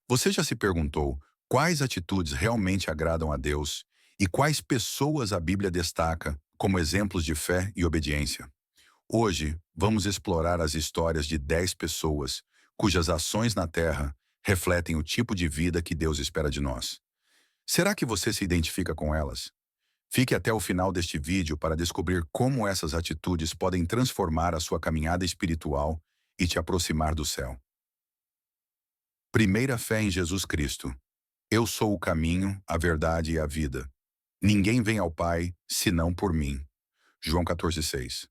Você já se perguntou quais atitudes realmente agradam a Deus e quais pessoas a Bíblia destaca como exemplos de fé e obediência? Hoje, vamos explorar as histórias de 10 pessoas cujas ações na Terra refletem o tipo de vida que Deus espera de nós. Será que você se identifica com elas? Fique até o final deste vídeo para descobrir como essas atitudes podem transformar a sua caminhada espiritual e te aproximar do céu. Primeira fé em Jesus Cristo. Eu sou o caminho, a verdade e a vida. Ninguém vem ao Pai senão por mim. João 14,6.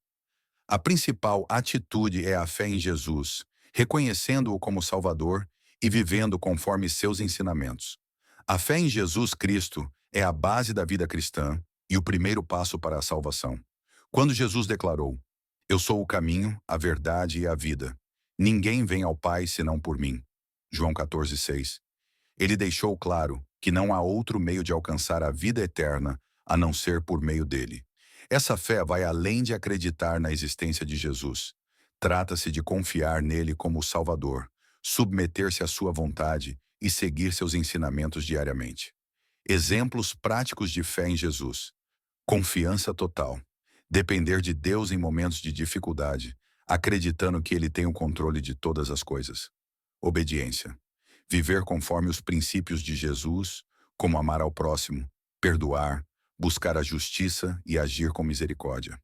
A principal atitude é a fé em Jesus, reconhecendo-o como Salvador e vivendo conforme seus ensinamentos. A fé em Jesus Cristo é a base da vida cristã e o primeiro passo para a salvação. Quando Jesus declarou: Eu sou o caminho, a verdade e a vida. Ninguém vem ao Pai senão por mim. João 14,6. Ele deixou claro que não há outro meio de alcançar a vida eterna a não ser por meio dele. Essa fé vai além de acreditar na existência de Jesus. Trata-se de confiar nele como Salvador, submeter-se à sua vontade e seguir seus ensinamentos diariamente. Exemplos práticos de fé em Jesus. Confiança total. Depender de Deus em momentos de dificuldade, acreditando que ele tem o controle de todas as coisas. Obediência. Viver conforme os princípios de Jesus, como amar ao próximo, perdoar, buscar a justiça e agir com misericórdia.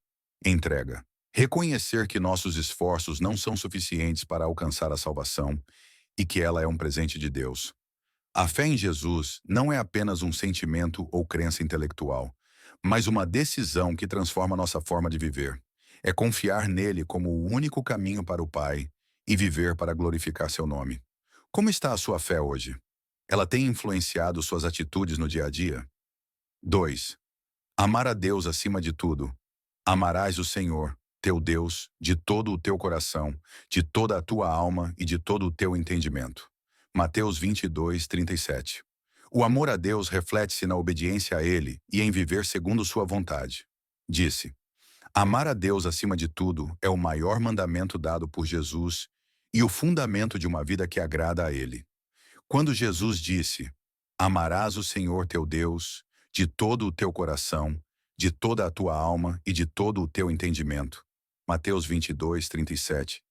Entrega. Reconhecer que nossos esforços não são suficientes para alcançar a salvação e que ela é um presente de Deus. A fé em Jesus não é apenas um sentimento ou crença intelectual, mas uma decisão que transforma nossa forma de viver. É confiar nele como o único caminho para o Pai e viver para glorificar seu nome. Como está a sua fé hoje? Ela tem influenciado suas atitudes no dia a dia? 2. Amar a Deus acima de tudo. Amarás o Senhor, teu Deus, de todo o teu coração, de toda a tua alma e de todo o teu entendimento. Mateus 22:37. O amor a Deus reflete-se na obediência a Ele e em viver segundo sua vontade. Disse: Amar a Deus acima de tudo é o maior mandamento dado por Jesus e o fundamento de uma vida que agrada a Ele. Quando Jesus disse: Amarás o Senhor teu Deus de todo o teu coração, de toda a tua alma e de todo o teu entendimento. Mateus 22:37.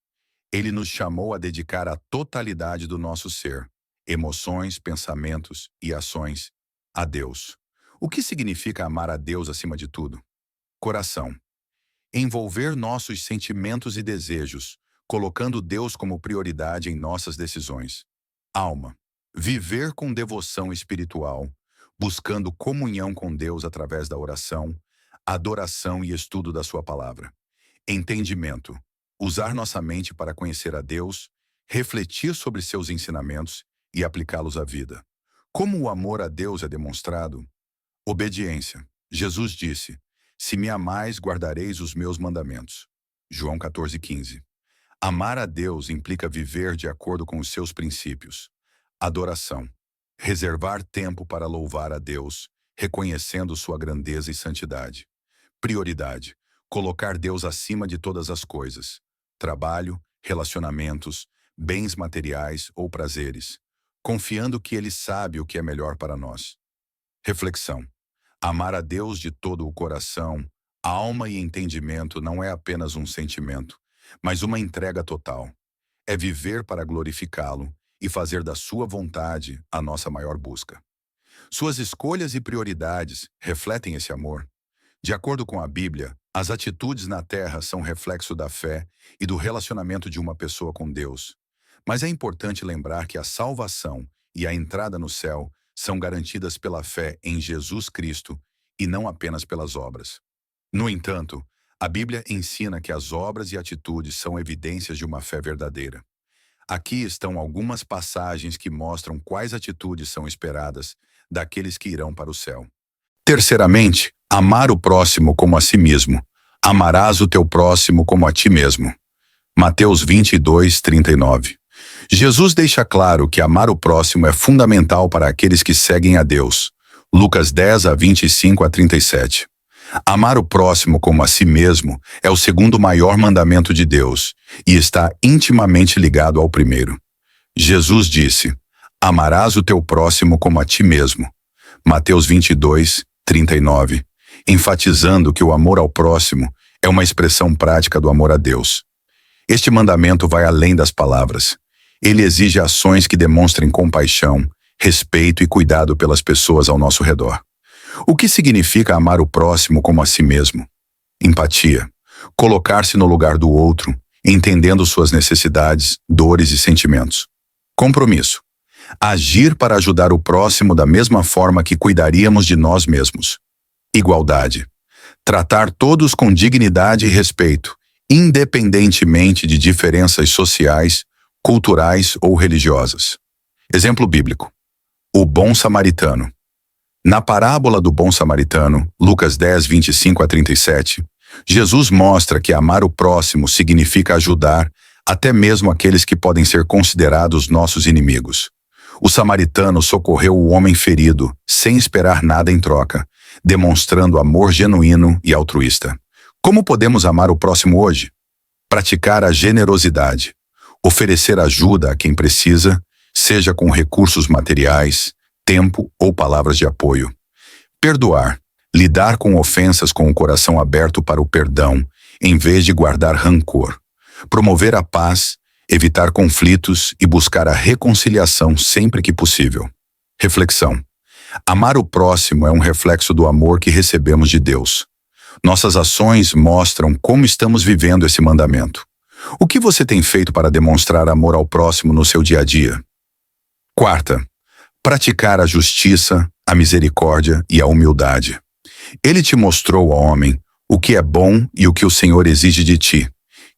Ele nos chamou a dedicar a totalidade do nosso ser, emoções, pensamentos e ações, a Deus. O que significa amar a Deus acima de tudo? Coração. Envolver nossos sentimentos e desejos, colocando Deus como prioridade em nossas decisões. Alma. Viver com devoção espiritual, buscando comunhão com Deus através da oração, adoração e estudo da sua palavra. Entendimento. Usar nossa mente para conhecer a Deus, refletir sobre seus ensinamentos e aplicá-los à vida. Como o amor a Deus é demonstrado? Obediência. Jesus disse: Se me amais, guardareis os meus mandamentos. João 14:15. Amar a Deus implica viver de acordo com os seus princípios. Adoração. Reservar tempo para louvar a Deus, reconhecendo sua grandeza e santidade. Prioridade. Colocar Deus acima de todas as coisas. Trabalho, relacionamentos, bens materiais ou prazeres. Confiando que Ele sabe o que é melhor para nós. Reflexão. Amar a Deus de todo o coração, alma e entendimento não é apenas um sentimento, mas uma entrega total. É viver para glorificá-lo e fazer da sua vontade a nossa maior busca. Suas escolhas e prioridades refletem esse amor? De acordo com a Bíblia, as atitudes na terra são reflexo da fé e do relacionamento de uma pessoa com Deus. Mas é importante lembrar que a salvação e a entrada no céu são garantidas pela fé em Jesus Cristo e não apenas pelas obras. No entanto, a Bíblia ensina que as obras e atitudes são evidências de uma fé verdadeira. Aqui estão algumas passagens que mostram quais atitudes são esperadas daqueles que irão para o céu. Terceiramente, amar o próximo como a si mesmo. Amarás o teu próximo como a ti mesmo. Mateus 22:39. Jesus deixa claro que amar o próximo é fundamental para aqueles que seguem a Deus. Lucas 10:25-37. Amar o próximo como a si mesmo é o segundo maior mandamento de Deus e está intimamente ligado ao primeiro. Jesus disse: Amarás o teu próximo como a ti mesmo. Mateus 22, 39, enfatizando que o amor ao próximo é uma expressão prática do amor a Deus. Este mandamento vai além das palavras. Ele exige ações que demonstrem compaixão, respeito e cuidado pelas pessoas ao nosso redor. O que significa amar o próximo como a si mesmo? Empatia. Colocar-se no lugar do outro, entendendo suas necessidades, dores e sentimentos. Compromisso. Agir para ajudar o próximo da mesma forma que cuidaríamos de nós mesmos. Igualdade. Tratar todos com dignidade e respeito, independentemente de diferenças sociais, culturais ou religiosas. Exemplo bíblico. O bom samaritano. Na parábola do bom samaritano, Lucas 10, 25 a 37, Jesus mostra que amar o próximo significa ajudar até mesmo aqueles que podem ser considerados nossos inimigos. O samaritano socorreu o homem ferido, sem esperar nada em troca, demonstrando amor genuíno e altruísta. Como podemos amar o próximo hoje? Praticar a generosidade. Oferecer ajuda a quem precisa, seja com recursos materiais, tempo ou palavras de apoio. Perdoar. Lidar com ofensas com o coração aberto para o perdão, em vez de guardar rancor. Promover a paz, evitar conflitos e buscar a reconciliação sempre que possível. Reflexão. Amar o próximo é um reflexo do amor que recebemos de Deus. Nossas ações mostram como estamos vivendo esse mandamento. O que você tem feito para demonstrar amor ao próximo no seu dia a dia? Quarta, praticar a justiça, a misericórdia e a humildade. Ele te mostrou, ó homem, o que é bom e o que o Senhor exige de ti,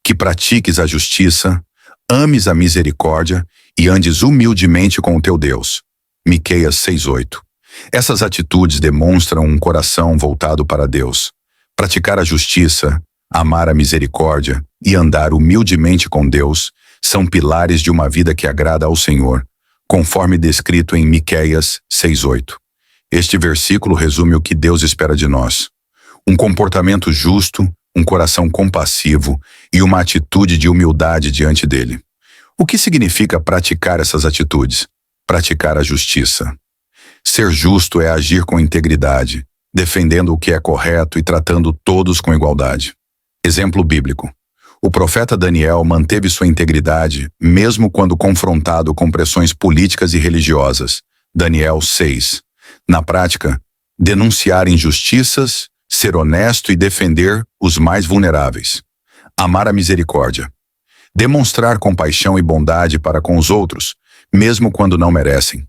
que pratiques a justiça, ames a misericórdia e andes humildemente com o teu Deus. Miqueias 6:8. Essas atitudes demonstram um coração voltado para Deus. Praticar a justiça, amar a misericórdia e andar humildemente com Deus são pilares de uma vida que agrada ao Senhor, conforme descrito em Miqueias 6:8. Este versículo resume o que Deus espera de nós. Um comportamento justo, um coração compassivo e uma atitude de humildade diante dele. O que significa praticar essas atitudes? Praticar a justiça. Ser justo é agir com integridade, defendendo o que é correto e tratando todos com igualdade. Exemplo bíblico. O profeta Daniel manteve sua integridade mesmo quando confrontado com pressões políticas e religiosas. Daniel 6. Na prática, denunciar injustiças, ser honesto e defender os mais vulneráveis. Amar a misericórdia. Demonstrar compaixão e bondade para com os outros, mesmo quando não merecem.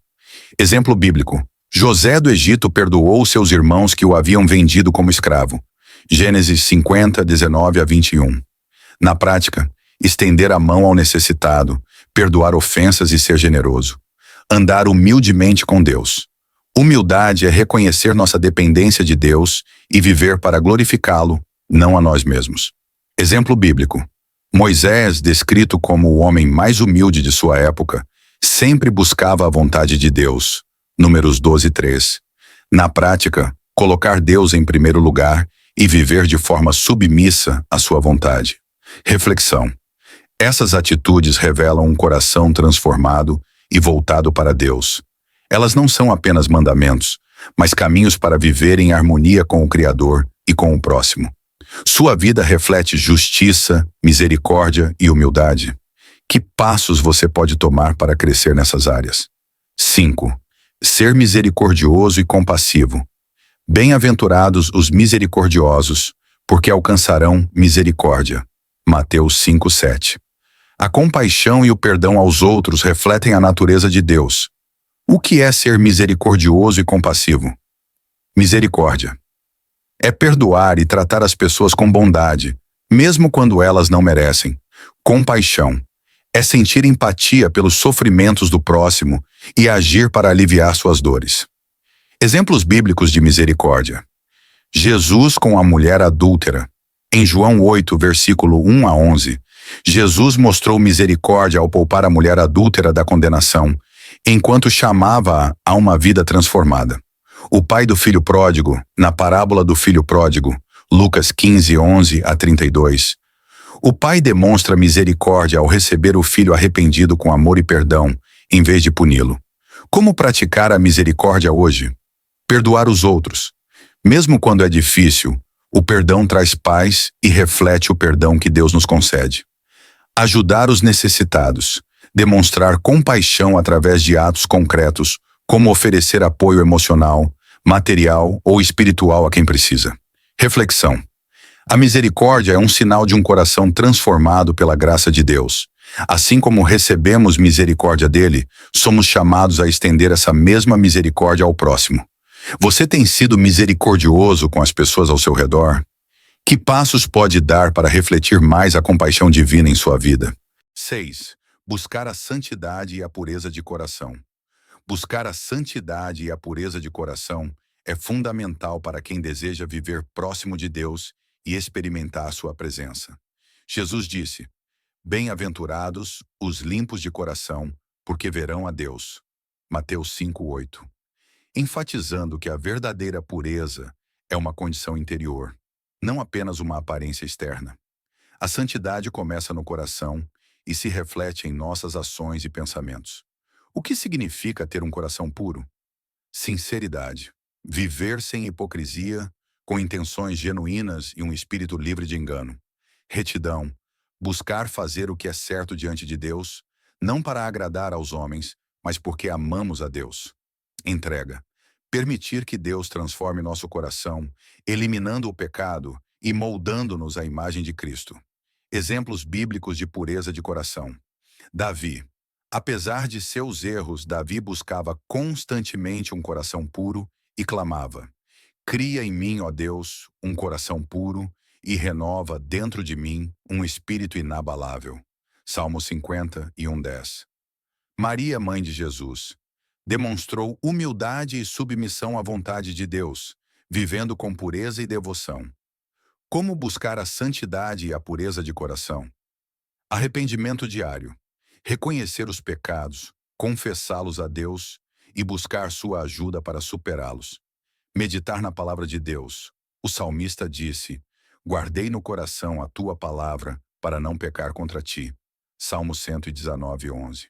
Exemplo bíblico. José do Egito perdoou seus irmãos que o haviam vendido como escravo. Gênesis 50, 19 a 21. Na prática, estender a mão ao necessitado, perdoar ofensas e ser generoso. Andar humildemente com Deus. Humildade é reconhecer nossa dependência de Deus e viver para glorificá-lo, não a nós mesmos. Exemplo bíblico. Moisés, descrito como o homem mais humilde de sua época, sempre buscava a vontade de Deus. Números 12:3. Na prática, colocar Deus em primeiro lugar e viver de forma submissa à sua vontade. Reflexão. Essas atitudes revelam um coração transformado e voltado para Deus. Elas não são apenas mandamentos, mas caminhos para viver em harmonia com o Criador e com o próximo. Sua vida reflete justiça, misericórdia e humildade. Que passos você pode tomar para crescer nessas áreas? 5. Ser misericordioso e compassivo. Bem-aventurados os misericordiosos, porque alcançarão misericórdia. Mateus 5:7. A compaixão e o perdão aos outros refletem a natureza de Deus. O que é ser misericordioso e compassivo? Misericórdia. É perdoar e tratar as pessoas com bondade, mesmo quando elas não merecem. Compaixão. É sentir empatia pelos sofrimentos do próximo e agir para aliviar suas dores. Exemplos bíblicos de misericórdia. Jesus com a mulher adúltera. Em João 8, versículo 1 a 11, Jesus mostrou misericórdia ao poupar a mulher adúltera da condenação, enquanto chamava-a a uma vida transformada. O pai do filho pródigo, na parábola do filho pródigo, Lucas 15, 11 a 32. O pai demonstra misericórdia ao receber o filho arrependido com amor e perdão, em vez de puni-lo. Como praticar a misericórdia hoje? Perdoar os outros. Mesmo quando é difícil, o perdão traz paz e reflete o perdão que Deus nos concede. Ajudar os necessitados. Demonstrar compaixão através de atos concretos, como oferecer apoio emocional, material ou espiritual a quem precisa. Reflexão. A misericórdia é um sinal de um coração transformado pela graça de Deus. Assim como recebemos misericórdia dele, somos chamados a estender essa mesma misericórdia ao próximo. Você tem sido misericordioso com as pessoas ao seu redor? Que passos pode dar para refletir mais a compaixão divina em sua vida? 6. Buscar a santidade e a pureza de coração. Buscar a santidade e a pureza de coração é fundamental para quem deseja viver próximo de Deus e experimentar sua presença. Jesus disse: Bem-aventurados os limpos de coração, porque verão a Deus. Mateus 5:8. Enfatizando que a verdadeira pureza é uma condição interior, não apenas uma aparência externa. A santidade começa no coração e se reflete em nossas ações e pensamentos. O que significa ter um coração puro? Sinceridade. Viver sem hipocrisia, com intenções genuínas e um espírito livre de engano. Retidão. Buscar fazer o que é certo diante de Deus, não para agradar aos homens, mas porque amamos a Deus. Entrega. Permitir que Deus transforme nosso coração, eliminando o pecado e moldando-nos à imagem de Cristo. Exemplos bíblicos de pureza de coração. Davi. Apesar de seus erros, Davi buscava constantemente um coração puro e clamava: Cria em mim, ó Deus, um coração puro e renova dentro de mim um espírito inabalável. Salmo 50:10. Maria, mãe de Jesus, demonstrou humildade e submissão à vontade de Deus, vivendo com pureza e devoção. Como buscar a santidade e a pureza de coração? Arrependimento diário. Reconhecer os pecados, confessá-los a Deus e buscar sua ajuda para superá-los. Meditar na palavra de Deus. O salmista disse: Guardei no coração a tua palavra para não pecar contra ti. Salmo 119:11.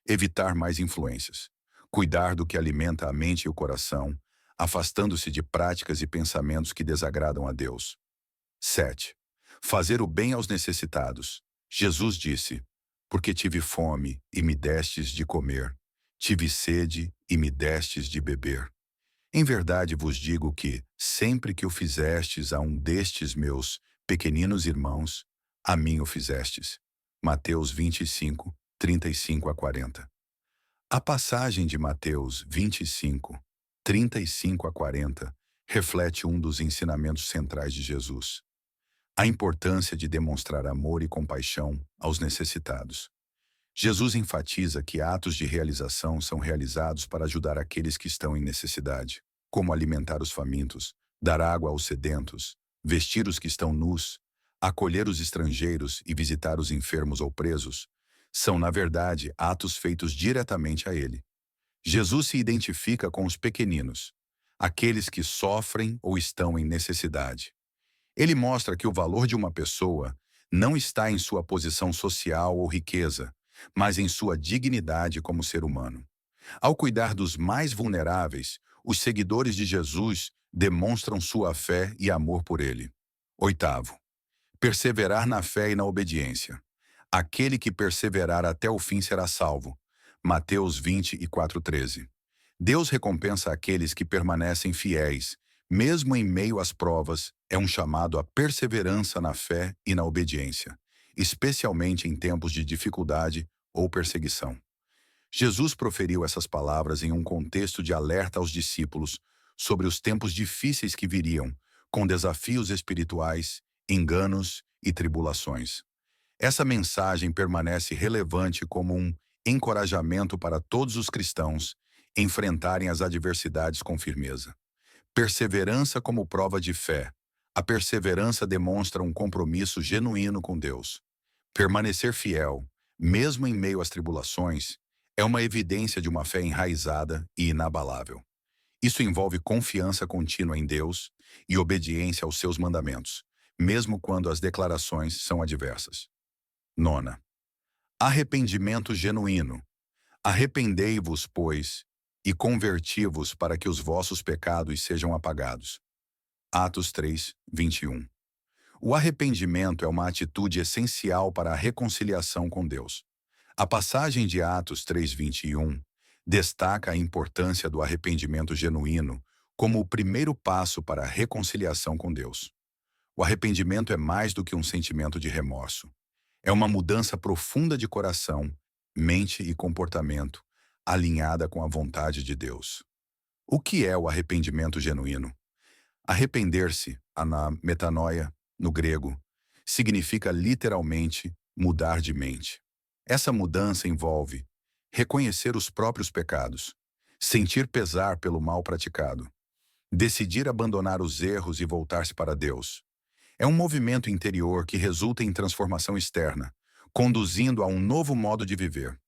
Evitar mais influências. Cuidar do que alimenta a mente e o coração, afastando-se de práticas e pensamentos que desagradam a Deus. 7. Fazer o bem aos necessitados. Jesus disse: Porque tive fome e me destes de comer, tive sede e me destes de beber. Em verdade vos digo que, sempre que o fizestes a um destes meus pequeninos irmãos, a mim o fizestes. Mateus 25:35-40. A passagem de Mateus 25:35-40 reflete um dos ensinamentos centrais de Jesus: a importância de demonstrar amor e compaixão aos necessitados. Jesus enfatiza que atos de realização são realizados para ajudar aqueles que estão em necessidade, como alimentar os famintos, dar água aos sedentos, vestir os que estão nus, acolher os estrangeiros e visitar os enfermos ou presos. São, na verdade, atos feitos diretamente a Ele. Jesus se identifica com os pequeninos, aqueles que sofrem ou estão em necessidade. Ele mostra que o valor de uma pessoa não está em sua posição social ou riqueza, mas em sua dignidade como ser humano. Ao cuidar dos mais vulneráveis, os seguidores de Jesus demonstram sua fé e amor por ele. 8. Perseverar na fé e na obediência. Aquele que perseverar até o fim será salvo. Mateus 20:4-13. Deus recompensa aqueles que permanecem fiéis, mesmo em meio às provas. É um chamado à perseverança na fé e na obediência, especialmente em tempos de dificuldade ou perseguição. Jesus proferiu essas palavras em um contexto de alerta aos discípulos sobre os tempos difíceis que viriam, com desafios espirituais, enganos e tribulações. Essa mensagem permanece relevante como um encorajamento para todos os cristãos enfrentarem as adversidades com firmeza. Perseverança como prova de fé. A perseverança demonstra um compromisso genuíno com Deus. Permanecer fiel, mesmo em meio às tribulações, é uma evidência de uma fé enraizada e inabalável. Isso envolve confiança contínua em Deus e obediência aos seus mandamentos, mesmo quando as declarações são adversas. 9. Arrependimento genuíno. Arrependei-vos, pois, e converti-vos para que os vossos pecados sejam apagados. Atos 3, 21. O arrependimento é uma atitude essencial para a reconciliação com Deus. A passagem de Atos 3:21 destaca a importância do arrependimento genuíno como o primeiro passo para a reconciliação com Deus. O arrependimento é mais do que um sentimento de remorso. É uma mudança profunda de coração, mente e comportamento, alinhada com a vontade de Deus. O que é o arrependimento genuíno? Arrepender-se, metanoia, no grego, significa literalmente mudar de mente. Essa mudança envolve reconhecer os próprios pecados, sentir pesar pelo mal praticado, decidir abandonar os erros e voltar-se para Deus. É um movimento interior que resulta em transformação externa, conduzindo a um novo modo de viver.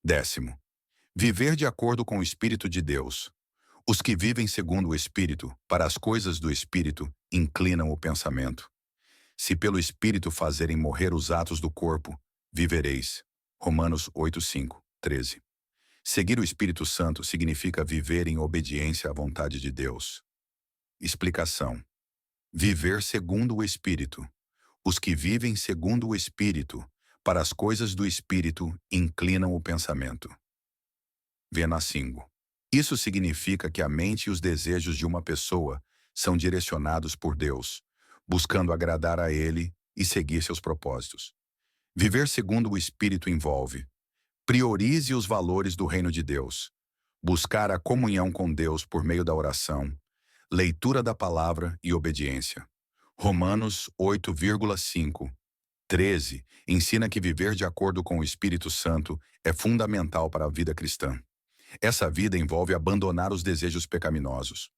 10º. Viver de acordo com o Espírito de Deus. Os que vivem segundo o Espírito, para as coisas do Espírito, inclinam o pensamento. Se pelo Espírito fazerem morrer os atos do corpo, vivereis. Romanos 8:5, 13. Seguir o Espírito Santo significa viver em obediência à vontade de Deus. Explicação. Viver segundo o Espírito. Os que vivem segundo o Espírito, para as coisas do Espírito, inclinam o pensamento. Vena 5. Isso significa que a mente e os desejos de uma pessoa são direcionados por Deus, buscando agradar a Ele e seguir seus propósitos. Viver segundo o Espírito envolve: priorize os valores do reino de Deus, buscar a comunhão com Deus por meio da oração, leitura da palavra e obediência. Romanos 8,5, 13 ensina que viver de acordo com o Espírito Santo é fundamental para a vida cristã. Essa vida envolve abandonar os desejos pecaminosos,